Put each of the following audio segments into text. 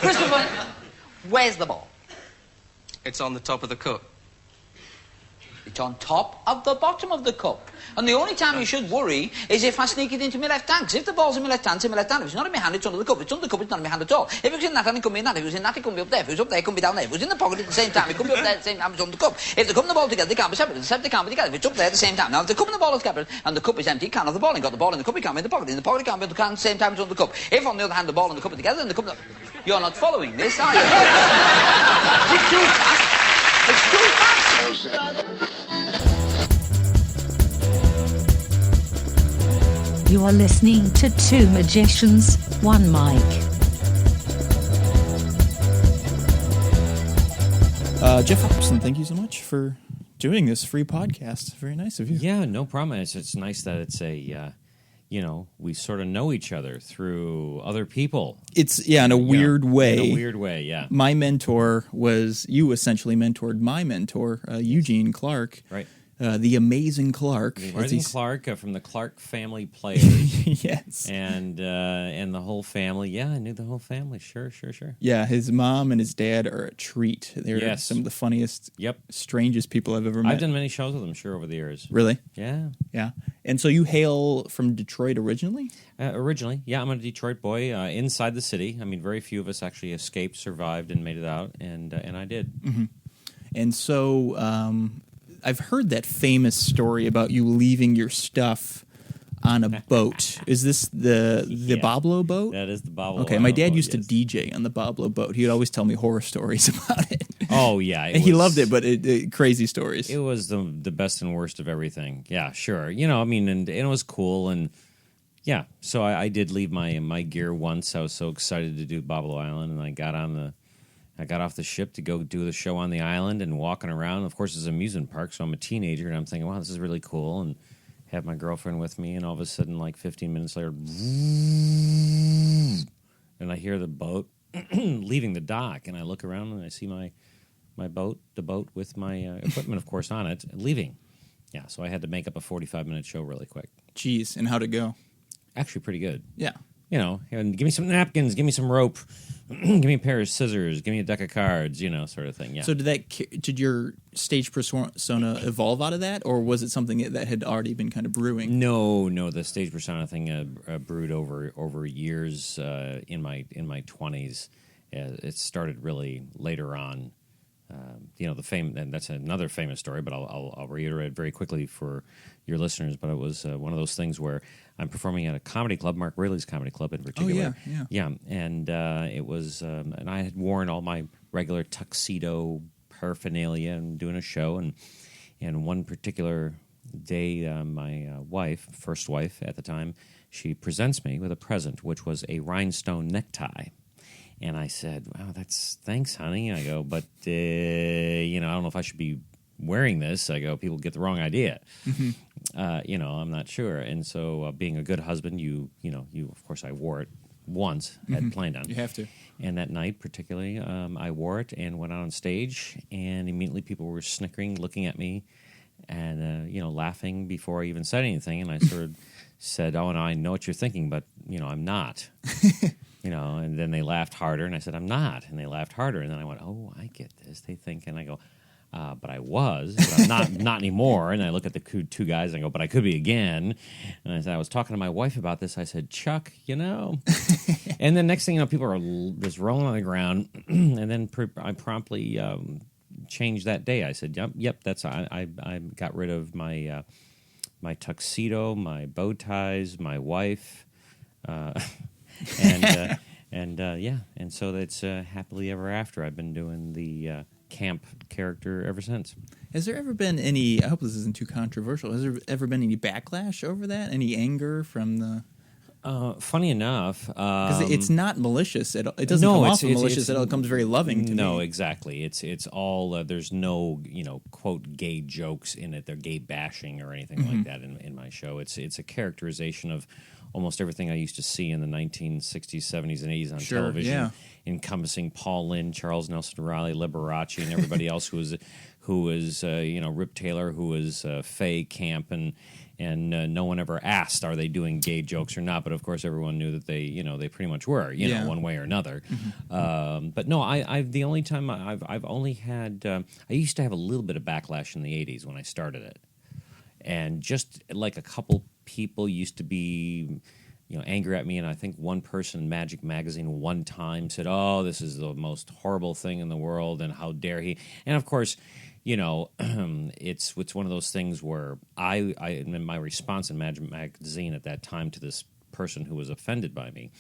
Christopher, where's the ball? It's on the top of the cup. It's on top of the bottom of the cup. And the only time you should worry is if I sneak it into my left hand. Because if the ball's in my left hand, it's in my left hand. If it's not in my hand, it's under the cup. If it's under the cup, it's not in my hand at all. If it was in that hand, it could be in that. If it was in that, it could be up there. If it was up there, it could be down there. If it was in the pocket at the same time, it could be up there at the same time. It's on the cup. If the cup and the ball together, they can't be separate. Except they can't be together. If it's up there at the same time. Now, if the cup and the ball are separate and the cup is empty, you can't have the ball. And got the ball in the cup, you can't be in the pocket. In the pocket, you can't be in the can at the same time. It's on the cup. If, on the other hand, the ball and the cup are together, then the cup... You're not following this, are you? It's too fast. It's too fast. You are listening to Two Magicians, One Mic. Jeff Hobson, thank you so much for doing this free podcast. Very nice of you. Yeah, no problem. It's nice that it's a, we sort of know each other through other people. It's, in a weird way. In a weird way, yeah. My mentor was, you essentially mentored my mentor, Eugene Clark. Right. The amazing Clark. The amazing Clark from the Clark family players. Yes. And the whole family. Yeah, I knew the whole family. Sure. Yeah, his mom and his dad are a treat. They're some of the funniest, strangest people I've ever met. I've done many shows with them, sure, over the years. Really? Yeah. Yeah. And so you hail from Detroit originally? Originally, yeah. I'm a Detroit boy inside the city. I mean, very few of us actually escaped, survived, and made it out, and I did. Mm-hmm. And so... I've heard that famous story about you leaving your stuff on a boat. Is this the Boblo boat? That is the Boblo. Okay, my dad used to DJ on the Boblo boat. He would always tell me horror stories about it. Oh, yeah. He loved it, but crazy stories. It was the best and worst of everything. Yeah, sure. And it was cool. And, yeah, so I did leave my gear once. I was so excited to do Boblo Island, and I got off the ship to go do the show on the island and walking around. Of course, it's an amusement park, so I'm a teenager, and I'm thinking, wow, this is really cool, and have my girlfriend with me, and all of a sudden, like 15 minutes later, and I hear the boat leaving the dock, and I look around, and I see my boat, the boat with my equipment, of course, on it, leaving. Yeah, so I had to make up a 45-minute show really quick. Jeez, and how'd it go? Actually, pretty good. Yeah. And give me some napkins, give me some rope, give me a pair of scissors, give me a deck of cards, sort of thing. Yeah. So did your stage persona evolve out of that, or was it something that had already been kind of brewing? No, the stage persona thing brewed over years in my 20s. It started really later on. The fame, and that's another famous story, but I'll reiterate very quickly for your listeners. But it was one of those things where I'm performing at a comedy club, Mark Rayleigh's comedy club in particular. Oh, yeah. And it was, and I had worn all my regular tuxedo paraphernalia and doing a show, and one particular day, my first wife at the time, she presents me with a present, which was a rhinestone necktie. And I said, wow, thanks, honey. I go, but, I don't know if I should be wearing this. I go, people get the wrong idea. Mm-hmm. I'm not sure. And so being a good husband, you of course, I wore it once, had planned on. You have to. And that night particularly, I wore it and went out on stage, and immediately people were snickering, looking at me, and, laughing before I even said anything. And I sort of said, oh, and I know what you're thinking, but, I'm not. And then they laughed harder, and I said, I'm not. And they laughed harder, and then I went, oh, I get this. They think, and I go, but I was, but I'm not anymore. And I look at the two guys, and I go, but I could be again. And I said, I was talking to my wife about this. I said, Chuck, And then next thing you know, people are just rolling on the ground, and then I promptly changed that day. I said, yep, I got rid of my tuxedo, my bow ties, my wife, and so that's happily ever after. I've been doing the camp character ever since. Has there ever been any, I hope this isn't too controversial, has there ever been any backlash over that? Any anger from the... Funny enough... Because it's not malicious. It doesn't come off malicious at all. It comes very loving to me. No, exactly. It's all... there's no, quote, gay jokes in it. They're gay bashing or anything like that in my show. It's a characterization of almost everything I used to see in the 1960s, 70s, and 80s on television, encompassing Paul Lynde, Charles Nelson Riley, Liberace, and everybody else who who was Rip Taylor, who was fey camp, and no one ever asked, are they doing gay jokes or not? But of course, everyone knew that they pretty much were, one way or another. But no, the only time I've only had I used to have a little bit of backlash in the '80s when I started it, and just like a couple people used to be angry at me, and I think one person in Magic Magazine one time said, "Oh, this is the most horrible thing in the world, and how dare he?" And of course, it's one of those things where my response in Magic Magazine at that time to this person who was offended by me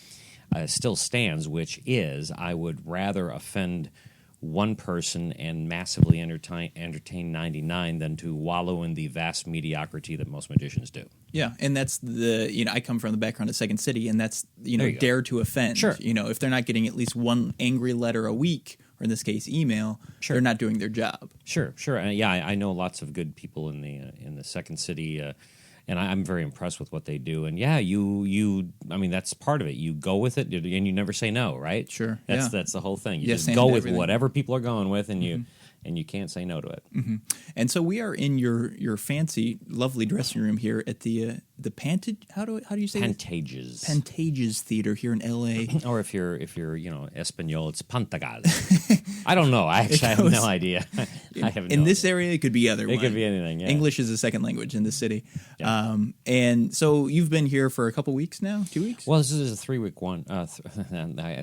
still stands, which is I would rather offend one person and massively entertain 99 than to wallow in the vast mediocrity that most magicians do. Yeah, and that's I come from the background of Second City, and that's, dare to offend. Sure. If they're not getting at least one angry letter a week, or in this case, email, sure, they're not doing their job. Sure. And I know lots of good people in the Second City, and I'm very impressed with what they do. And yeah, that's part of it. You go with it, and you never say no, right? Sure. That's the whole thing. You Yes, just go with everything. whatever people are going with, and you can't say no to it. Mm-hmm. And so we are in your fancy, lovely dressing room here at the how do you say Pantages. Pantages Theater here in L.A. Or if you're Espanol, it's Pantagal. I don't know. I have no idea. I have no in this idea. area, it could be either one. It could be anything. Yeah. English is a second language in this city. Yeah. And so you've been here for a couple weeks now, 2 weeks? Well, this is a 3-week one.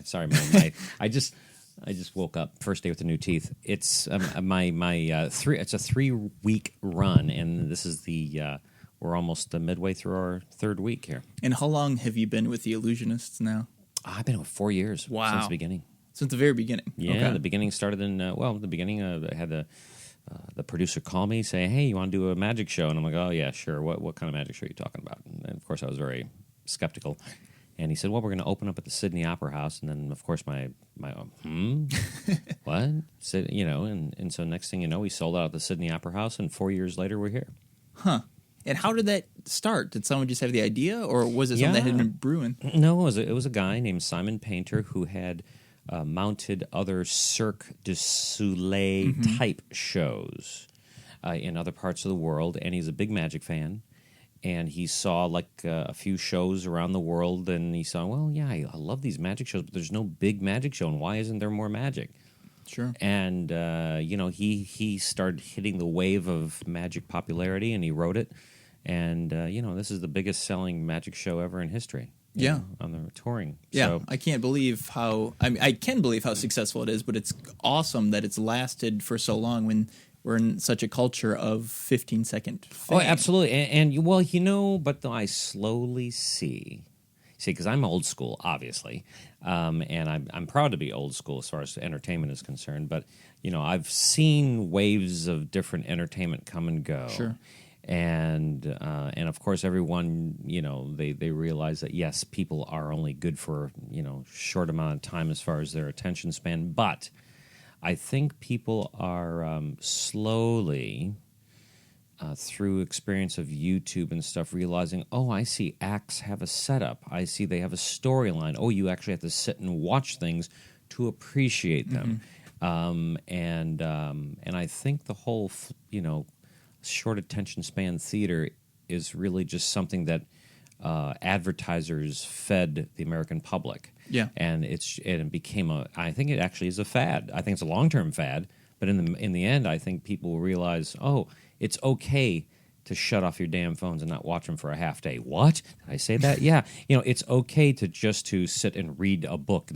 Sorry, I just woke up first day with the new teeth. It's it's a 3-week run, and this is we're almost midway through our 3rd week here. And how long have you been with the Illusionists now? I've been with 4 years. Wow. Since the beginning. Since the very beginning. Yeah, okay. The beginning started in the beginning. I had the producer call me, say, "Hey, you want to do a magic show?" And I'm like, "Oh yeah, sure. What kind of magic show are you talking about?" And of course, I was very skeptical. And he said, "Well, we're going to open up at the Sydney Opera House." And then, of course, my what? So, and so next thing you know, we sold out at the Sydney Opera House, and 4 years later, we're here. Huh. And how did that start? Did someone just have the idea, or was it something that had been brewing? No, it was a guy named Simon Painter who had mounted other Cirque du Soleil type shows in other parts of the world, and he's a big magic fan. And he saw a few shows around the world, and he saw, well, yeah, I love these magic shows, but there's no big magic show, and why isn't there more magic? Sure. And he started hitting the wave of magic popularity, and he wrote it. And this is the biggest selling magic show ever in history. Yeah. On the touring. Yeah, So, I can't believe I can believe how successful it is, but it's awesome that it's lasted for so long when we're in such a culture of 15-second fame. oh, absolutely. But I slowly see, because I'm old school, obviously, and I'm proud to be old school as far as entertainment is concerned. But I've seen waves of different entertainment come and go. Sure. And of course, everyone they realize that yes, people are only good for short amount of time as far as their attention span. But I think people are slowly, through experience of YouTube and stuff, realizing, oh, I see acts have a setup. I see they have a storyline. Oh, you actually have to sit and watch things to appreciate them. And I think the whole, short attention span theater is really just something that advertisers fed the American public. Yeah. And it became I think it actually is a fad. I think it's a long-term fad, but in the end, I think people will realize, oh, it's okay to shut off your damn phones and not watch them for a half day. What? Did I say that? Yeah. It's okay to sit and read a book.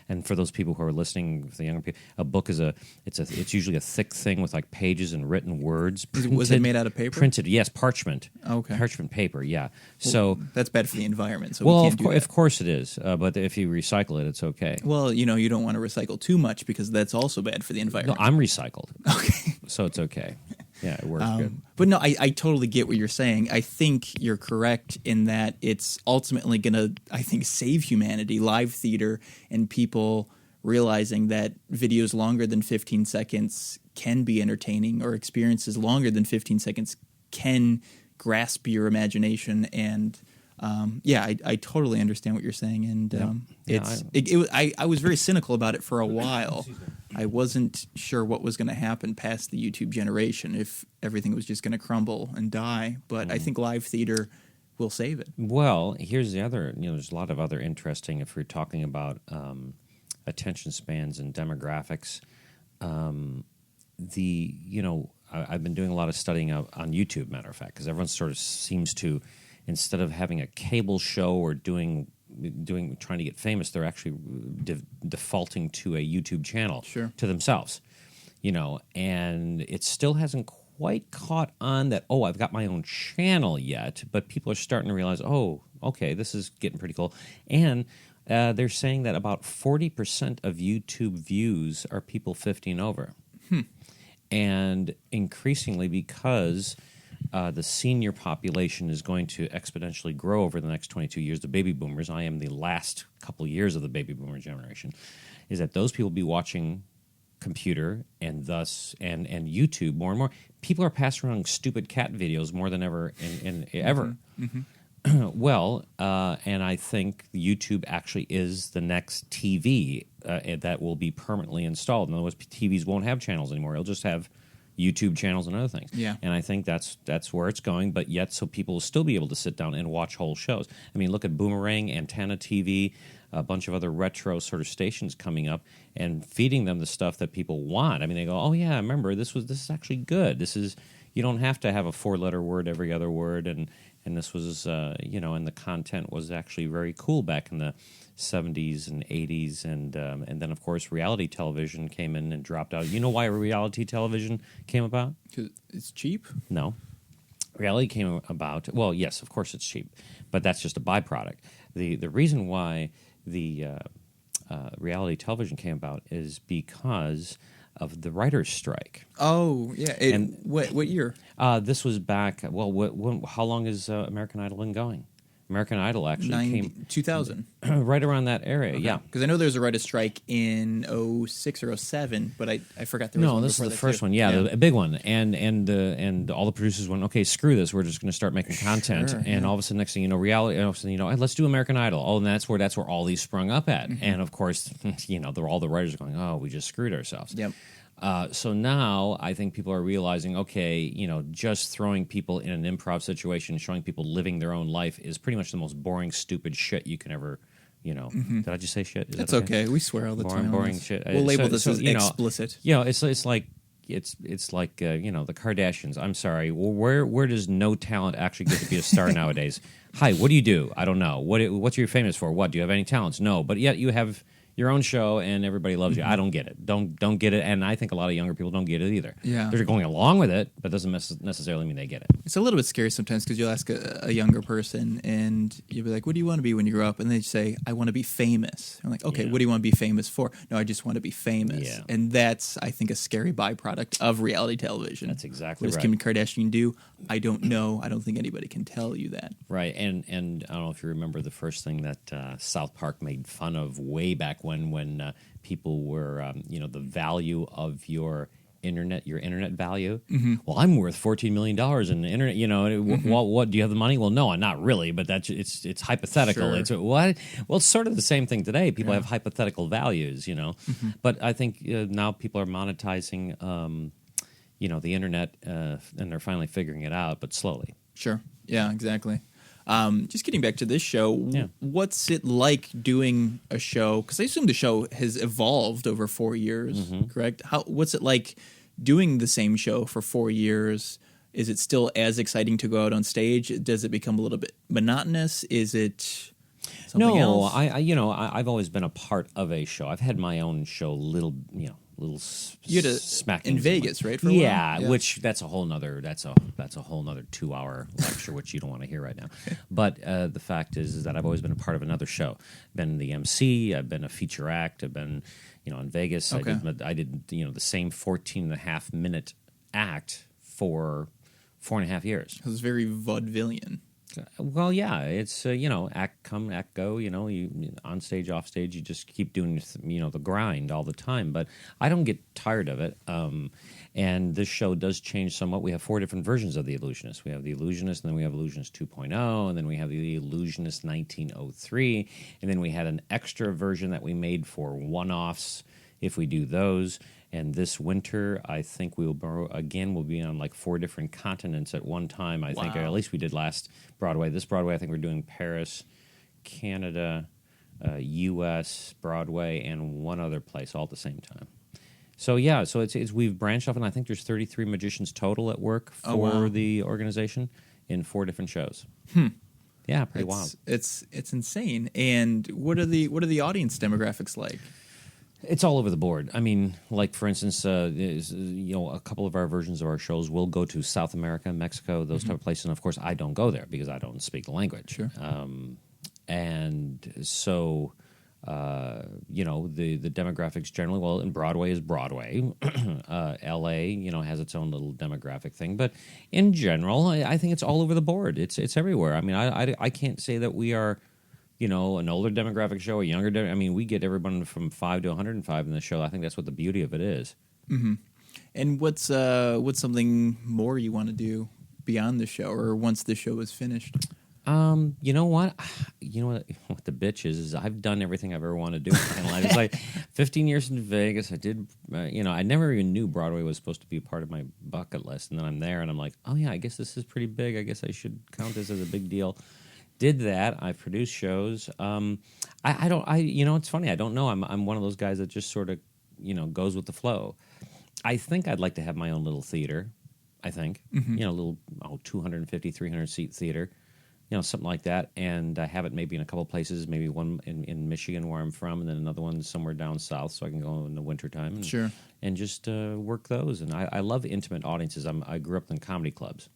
And for those people who are listening, the younger people, a book is it's usually a thick thing with like pages and written words. Was it made out of paper? Printed, yes, parchment. Okay. Parchment paper, yeah. So that's bad for the environment. So well, we can't do that. of course it is. But if you recycle it, it's okay. Well, you don't want to recycle too much because that's also bad for the No, environment. I'm recycled. Okay. So it's okay. Yeah, it works good. But no, I totally get what you're saying. I think you're correct in that it's ultimately going to, I think, save humanity, live theater, and people realizing that videos longer than 15 seconds can be entertaining, or experiences longer than 15 seconds can grasp your imagination. And I totally understand what you're saying. And I was very cynical about it for a while. I wasn't sure what was going to happen past the YouTube generation, if everything was just going to crumble and die. But I think live theater will save it. Well, here's the other, there's a lot of other interesting, if we're talking about attention spans and demographics, I've been doing a lot of studying on YouTube, matter of fact, because everyone sort of seems to, instead of having a cable show or trying to get famous, they're actually defaulting to a YouTube channel to themselves, and it still hasn't quite caught on that, I've got my own channel yet, but people are starting to realize, okay, this is getting pretty cool. And they're saying that about 40% of YouTube views are people 50 and over. And increasingly, because the senior population is going to exponentially grow over the next 22 years, the baby boomers, I am the last couple years of the baby boomer generation, is that those people will be watching computer and thus and YouTube more and more. People are passing around stupid cat videos more than ever ever. Well, and I think YouTube actually is the next TV that will be permanently installed. In other words, TVs won't have channels anymore. It'll just have YouTube channels and other things. Yeah. And I think that's where it's going, but yet so people will still be able to sit down and watch whole shows. I mean, look at Boomerang, Antenna TV, a bunch of other retro sort of stations coming up and feeding them the stuff that people want. I mean, they go, oh yeah, remember this is actually good. You don't have to have a 4-letter word every other word, and this was and the content was actually very cool back in the 70s and 80s, and then of course reality television came in and dropped out. You know why reality television came about? 'Cause it's cheap? No. Reality came about, well, yes, of course it's cheap, but that's just a byproduct. The reason why the reality television came about is because of the writer's strike. Oh, yeah. And what year? This was back, how long is American Idol been going? American Idol actually came 2000. Right around that area, yeah. Because I know there was a writer's strike in 06 or 07, but I forgot there was one. No, this is the first one, a big one. And all the producers went, okay, screw this, we're just going to start making content. And all of a sudden, next thing you know, reality, and all of a sudden, hey, let's do American Idol. Oh, and that's where all these sprung up at. And of course, all the writers are going, oh, we just screwed ourselves. Yep. So now I think people are realizing, okay, just throwing people in an improv situation, showing people living their own life is pretty much the most boring, stupid shit you can ever, Did I just say shit? That's okay. We swear all the time. Boring shit. We'll label this as explicit. It's like the Kardashians. I'm sorry. Well, where does no talent actually get to be a star nowadays? Hi, what do you do? I don't know. What's you famous for? What, do you have any talents? No, but yet you have your own show and everybody loves you. I don't get it. Don't get it, and I think a lot of younger people don't get it either. Yeah, they're going along with it, but doesn't necessarily mean they get it. It's a little bit scary sometimes because you'll ask a younger person and you'll be like, "What do you want to be when you grow up?" And they say, "I want to be famous." I'm like, "Okay, what do you want to be famous for?" "No, I just want to be famous." Yeah. And that's, I think, a scary byproduct of reality television. That's exactly what right. What does Kim Kardashian do? I don't know. I don't think anybody can tell you that. Right, and I don't know if you remember the first thing that South Park made fun of way back when people were, the value of your internet value. Well, I'm worth $14 million in the internet. What do you have the money? Well, no, not really, but it's hypothetical. Sure. It's what? Well, it's sort of the same thing today. People have hypothetical values, But I think now people are monetizing, the internet, and they're finally figuring it out, but slowly. Sure. Yeah, exactly. Just getting back to this show, what's it like doing a show? Because I assume the show has evolved over 4 years, correct? What's it like doing the same show for 4 years? Is it still as exciting to go out on stage? Does it become a little bit monotonous? Is it something else? I've always been a part of a show. I've had my own show, little you had smack in Vegas, right? For a while? Yeah, which that's a whole nother 2-hour lecture, which you don't want to hear right now. But the fact is that I've always been a part of another show. Been the MC. I've been a feature act. I've been in Vegas. Okay. I did the same 14.5-minute act for 4.5 years. It was very vaudevillian. Well, yeah, it's act come, act go. You on stage, off stage, you just keep doing the grind all the time. But I don't get tired of it. And this show does change somewhat. We have 4 different versions of the Illusionists. We have the Illusionists, and then we have Illusionist 2.0, and then we have the Illusionist 1903, and then we had an extra version that we made for one-offs if we do those. And this winter, I think we'll be on like 4 different continents at one time. I think, or at least we did last Broadway. This Broadway, I think we're doing Paris, Canada, U.S., Broadway, and one other place all at the same time. So yeah, so it's we've branched off, and I think there's 33 magicians total at work for the organization in 4 different shows. Yeah, pretty wild. It's insane. And what are the audience demographics like? It's all over the board. I mean, like for instance, a couple of our versions of our shows will go to South America, Mexico, those type of places. And of course, I don't go there because I don't speak the language. Sure. And so, the demographics generally, well, in Broadway is Broadway. L.A., has its own little demographic thing. But in general, I think it's all over the board. It's everywhere. I mean, I can't say that we are, an older demographic show, a younger. I mean, we get everyone from 5 to 105 in the show. I think that's what the beauty of it is. Mm-hmm. And what's something more you want to do beyond the show, or once the show is finished? You know what? What the bitch is I've done everything I've ever wanted to do in my life. It's like 15 years in Vegas. I did, I never even knew Broadway was supposed to be a part of my bucket list. And then I'm there and I'm like, oh yeah, I guess this is pretty big. I guess I should count this as a big deal. Did that. I produced shows. It's funny. I don't know. I'm one of those guys that just sort of, goes with the flow. I think I'd like to have my own little theater. I think, a little 250, 300 seat theater. Something like that, and I have it maybe in a couple places, maybe one in Michigan where I'm from, and then another one somewhere down south, so I can go in the wintertime and just work those. And I love intimate audiences. I grew up in comedy clubs,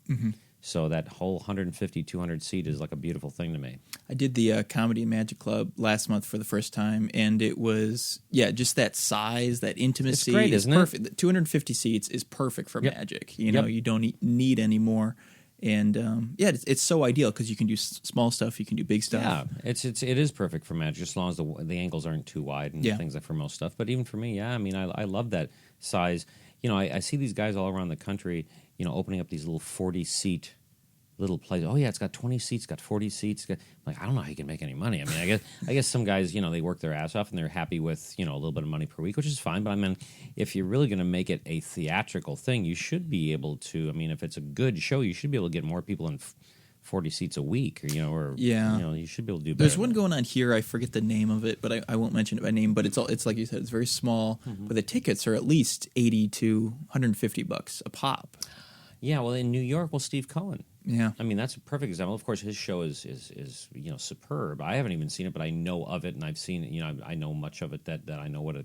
so that whole 150, 200 seat is like a beautiful thing to me. I did the Comedy and Magic Club last month for the first time, and it was, just that size, that intimacy. It's great, isn't perfect. it? 250 seats is perfect for magic. You don't need any more. And it's so ideal because you can do small stuff, you can do big stuff. Yeah, it is perfect for magic as long as the angles aren't too wide and things like for most stuff. But even for me, I mean, I love that size. I see these guys all around the country, opening up these little 40-seat little places. Oh yeah, it's got 20 seats, got 40 seats. I don't know how you can make any money. I mean, I guess some guys, they work their ass off and they're happy with, a little bit of money per week, which is fine. But I mean, if you're really going to make it a theatrical thing, you should be able to. I mean, if it's a good show, you should be able to get more people in 40 seats a week, you should be able to do better. There's one going on here. I forget the name of it, but I won't mention it by name. But it's like you said, it's very small. But the tickets are at least $80 to $150 a pop. Yeah, well, in New York, Steve Cohen. Yeah, I mean that's a perfect example. Of course, his show is superb. I haven't even seen it, but I know of it, and I've seen it. I know much of it that I know what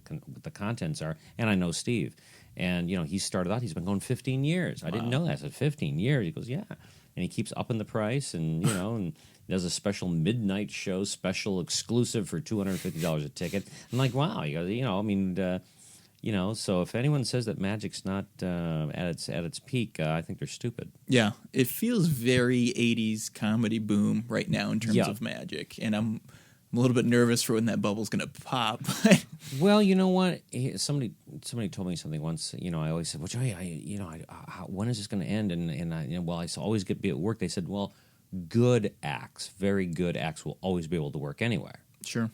the contents are, and I know Steve. And he started out. He's been going 15 years. I didn't know that. I said 15 years. He goes, yeah, and he keeps upping the price, and and does a special midnight show, special exclusive for $250 a ticket. I'm like, wow. He goes, so if anyone says that magic's not at its peak, I think they're stupid. Yeah, it feels very 80s comedy boom right now in terms of magic, and I'm a little bit nervous for when that bubble's going to pop. Well, you know what? Somebody told me something once. I always said, "Well, Joey, when is this going to end?" And I always get at work. They said, "Well, good acts, very good acts, will always be able to work anywhere." Sure.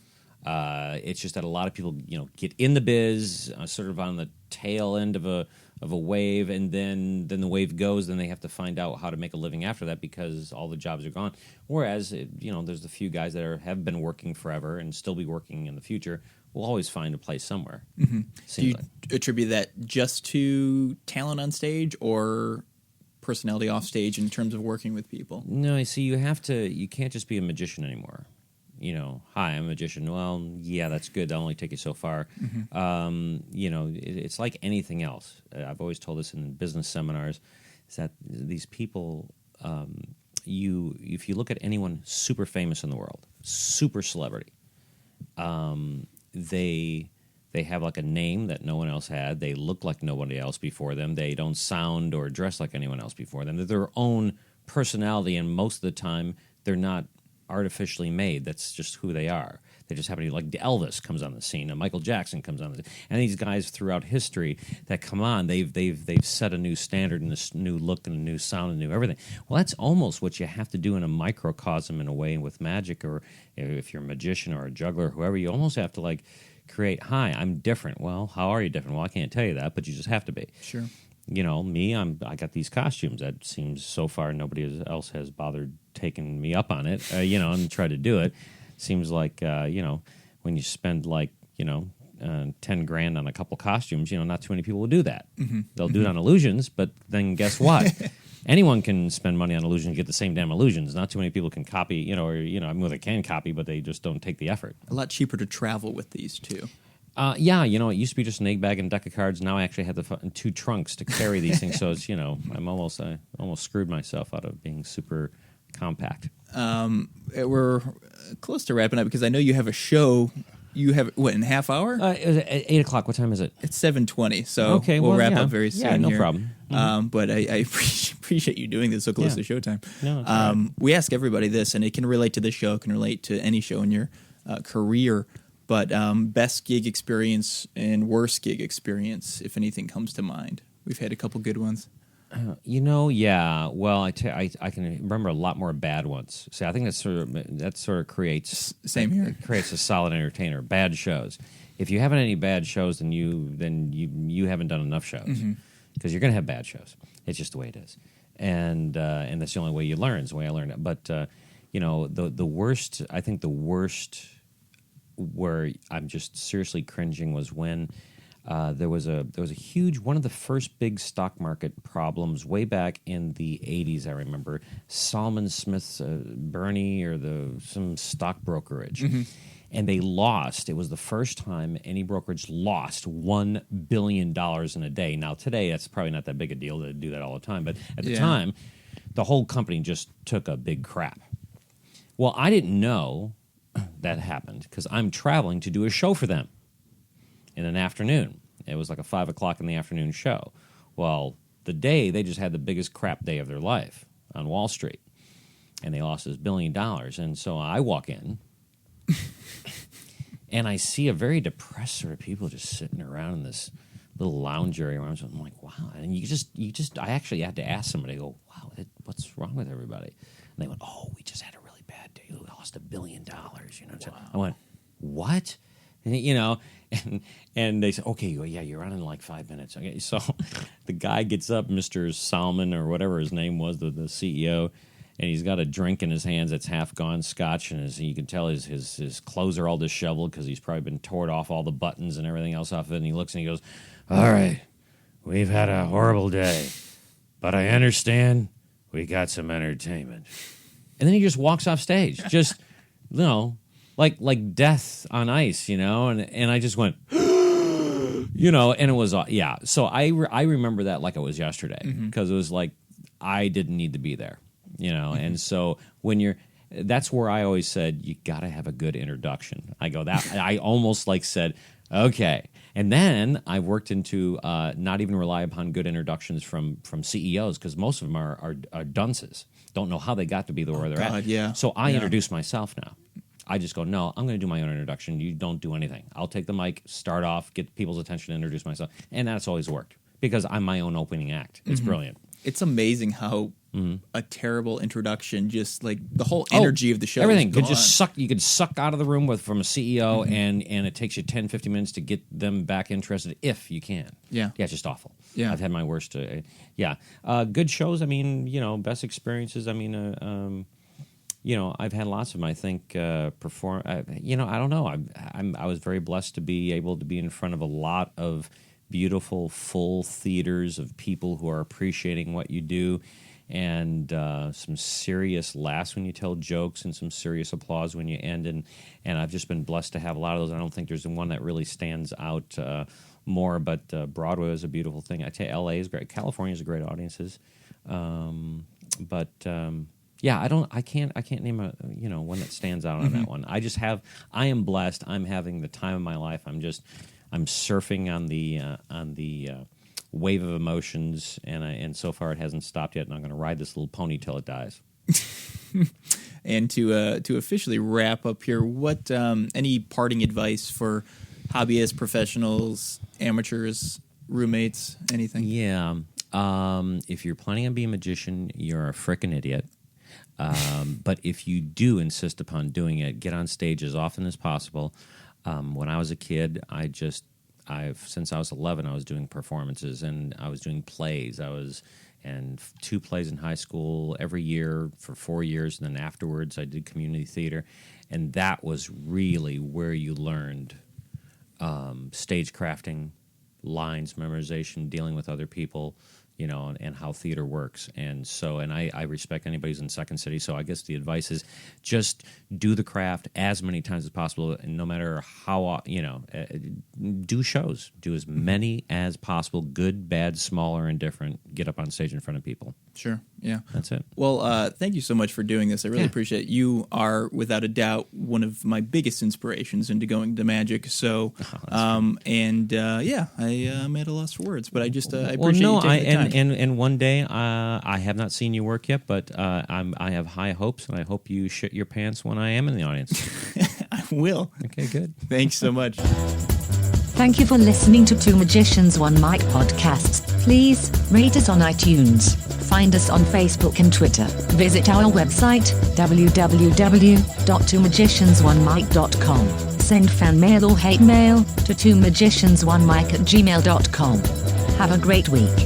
It's just that a lot of people, get in the biz sort of on the tail end of a wave, and then the wave goes. Then they have to find out how to make a living after that because all the jobs are gone. Whereas, there's a few guys that have been working forever and still be working in the future. We'll always find a place somewhere. Mm-hmm. Do you attribute that just to talent on stage or personality off stage in terms of working with people? No, you see, you can't just be a magician anymore. Hi, I'm a magician. Well, yeah, that's good. That'll only take you so far. Mm-hmm. It's like anything else. I've always told this in business seminars, is that these people, if you look at anyone super famous in the world, super celebrity, they have like a name that no one else had. They look like nobody else before them. They don't sound or dress like anyone else before them. They're their own personality, and most of the time, they're not artificially made. That's just who they are. They just happen to be like Elvis comes on the scene, and Michael Jackson comes on the scene, and these guys throughout history that come on, they've set a new standard and this new look and a new sound and new everything. Well, that's almost what you have to do in a microcosm in a way with magic, or if you're a magician or a juggler or whoever, you almost have to like create. Hi, I'm different. Well, how are you different? Well, I can't tell you that, but you just have to be. Sure. Me, I got these costumes. That seems so far nobody else has bothered taking me up on it, and try to do it. Seems like, when you spend like, 10 grand on a couple costumes, not too many people will do that. Mm-hmm. They'll do it on illusions, but then guess what? Anyone can spend money on illusions and get the same damn illusions. Not too many people can copy, they can copy, but they just don't take the effort. A lot cheaper to travel with these, too. It used to be just an egg bag and a deck of cards. Now I actually have the 2 trunks to carry these things. So it's, I almost screwed myself out of being super compact. We're close to wrapping up because I know you have a show. You have in a half hour? It was at 8 o'clock. What time is it? It's 7:20. So okay, we'll wrap up very soon. Yeah, no here. problem. Mm-hmm. But I appreciate you doing this so close to Showtime. No, it's all right. We ask everybody this, and it can relate to this show, it can relate to any show in your career. But best gig experience and worst gig experience, if anything comes to mind. We've had a couple good ones. Yeah. Well, I can remember a lot more bad ones. See, I think that sort of creates Same here. Creates a solid entertainer. Bad shows. If you haven't had any bad shows, then you haven't done enough shows because you're going to have bad shows. It's just the way it is, and that's the only way you learn. It's the way I learned it. But the worst. I think the worst where I'm just seriously cringing was when. There was a huge one of the first big stock market problems way back in the 80s. I remember Salman Smith's Bernie or some stock brokerage, and they lost. It was the first time any brokerage lost $1 billion in a day. Now today that's probably not that big a deal to do that all the time, but at the time, the whole company just took a big crap. Well, I didn't know that happened because I'm traveling to do a show for them. In an afternoon. It was like a 5 o'clock in the afternoon show. Well, the day, they just had the biggest crap day of their life on Wall Street. And they lost this $1 billion. And so I walk in, and I see a very depressed sort of people just sitting around in this little lounge area. I'm like, wow. And I actually had to ask somebody, go, wow, what's wrong with everybody? And they went, oh, we just had a really bad day. We lost $1 billion. Wow. I went, what? And they said, okay, well, yeah, you're on in like 5 minutes. Okay, so the guy gets up, Mr. Salman or whatever his name was, the CEO, and he's got a drink in his hands that's half gone, scotch, and you can tell his clothes are all disheveled because he's probably been torn off all the buttons and everything else off of it. And he looks and he goes, all right, we've had a horrible day, but I understand we got some entertainment. And then he just walks off stage, just, like death on ice, and I just went, and it was, So I remember that like it was yesterday because it was like I didn't need to be there, and so that's where I always said you got to have a good introduction. I almost like said, okay, and then I worked into not even rely upon good introductions from CEOs because most of them are dunces, don't know how they got to be where they're at. Yeah. So I introduce myself now. I just go, no, I'm going to do my own introduction. You don't do anything. I'll take the mic, start off, get people's attention, introduce myself. And that's always worked because I'm my own opening act. It's brilliant. It's amazing how a terrible introduction, just like the whole energy of the show. Everything could just suck. You could suck out of the room from a CEO, and it takes you 10, 15 minutes to get them back interested if you can. Yeah. Yeah, it's just awful. Yeah. I've had my worst. Good shows. I mean, best experiences. I mean, I've had lots of them. I think perform. I don't know. I was very blessed to be able to be in front of a lot of beautiful, full theaters of people who are appreciating what you do, and some serious laughs when you tell jokes, and some serious applause when you end. And I've just been blessed to have a lot of those. I don't think there's one that really stands out more. But Broadway is a beautiful thing. I tell you, L.A. is great. California is a great audiences. Yeah, I can't name a one that stands out on that one. I am blessed. I'm having the time of my life. I'm surfing on the wave of emotions, and so far it hasn't stopped yet. And I'm going to ride this little pony till it dies. And to officially wrap up here, what any parting advice for hobbyists, professionals, amateurs, roommates, anything? Yeah, if you're planning on being a magician, you're a frickin' idiot. But if you do insist upon doing it, get on stage as often as possible. When I was a kid, since I was 11, I was doing performances and I was doing plays. And 2 plays in high school every year for 4 years, and then afterwards I did community theater, and that was really where you learned stage crafting, lines memorization, dealing with other people, and how theater works. And so, and I respect anybody who's in Second City, so I guess the advice is just do the craft as many times as possible, and no matter how, do shows. Do as many as possible, good, bad, small, or indifferent. Get up on stage in front of people. Sure, yeah. That's it. Well, thank you so much for doing this. I really appreciate it. You are, without a doubt, one of my biggest inspirations into going to magic. So, I'm at a loss for words, but I appreciate you taking the time. And one day, I have not seen your work yet, but I have high hopes, and I hope you shit your pants when I am in the audience. I will. Okay, good. Thanks so much. Thank you for listening to Two Magicians One Mic podcasts. Please rate us on iTunes. Find us on Facebook and Twitter. Visit our website, www.twomagiciansonemike.com. Send fan mail or hate mail to twomagiciansonemike@gmail.com. Have a great week.